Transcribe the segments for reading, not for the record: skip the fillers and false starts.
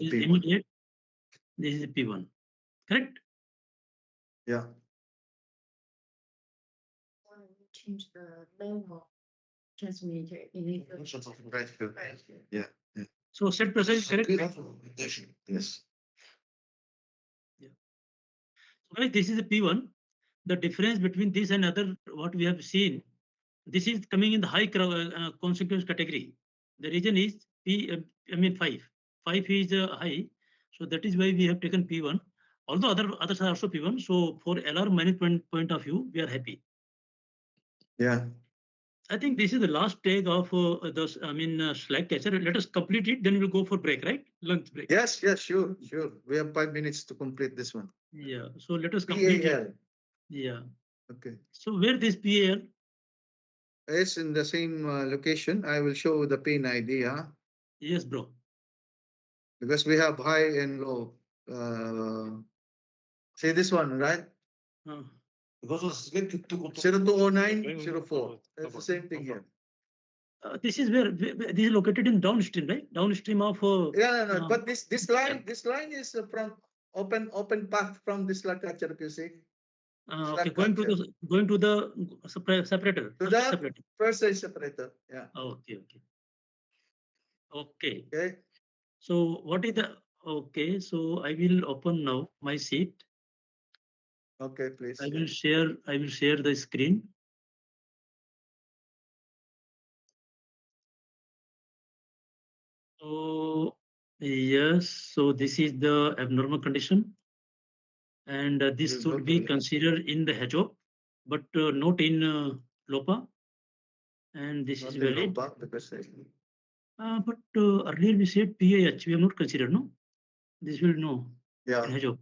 This is P1. immediate. This is P1. Correct? Yeah. Change the label. Transmitter. Right here. Yeah. So set pressure is correct. Yes. So guys, this is a P1. The difference between this and other what we have seen, this is coming in the high consequence category. The reason is I mean 5. 5 is high. So that is why we have taken P1. Although others are also P1. So for LR management point of view, we are happy. Yeah. I think this is the last tag of slack catcher. Let us complete it, then we'll go for break, right? Lunch break. Yes, sure. We have 5 minutes to complete this one. Yeah. So let us complete it. PAL. Yeah. Okay. So where this PAL? It's in the same location. I will show the pin ID, Yes, bro. because we have high and low. See this one, right? 0209, 04. It's the same thing here. This is where this is located in downstream, right? Downstream of. No. But this line is from open path from this slug catcher. You see. Okay, going to the separator. To the separator. first side separator. Yeah. Okay. Okay. So what is the okay? So I will open now my sheet. Okay, please. I will share the screen. So yes, so this is the abnormal condition, and this should be considered in the HOP, but not in LOPA. And this is valid. But earlier we said PAH, we have not considered, no? This will no. Yeah. In HOP,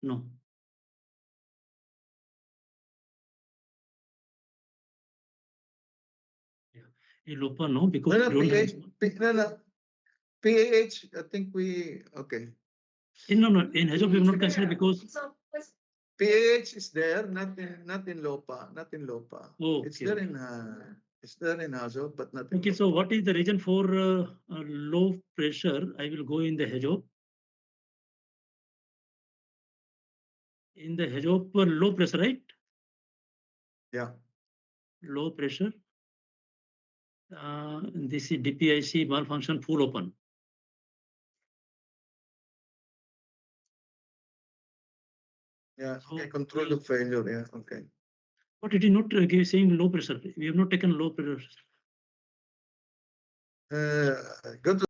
no. In LOPA, no, because no. PAH, I think we okay. No. In HOP, we have not considered because PAH is there, not in LOPA, not in LOPA. Okay, it's there in HOP, but not in okay. LOPA. So what is the reason for low pressure? I will go in the HOP. In the HOP, low pressure, right? Yeah. Low pressure. This is DPIC malfunction full open. Yeah. Okay. Control the failure. Yeah. Okay. But it is not saying low pressure. We have not taken low pressure. Go to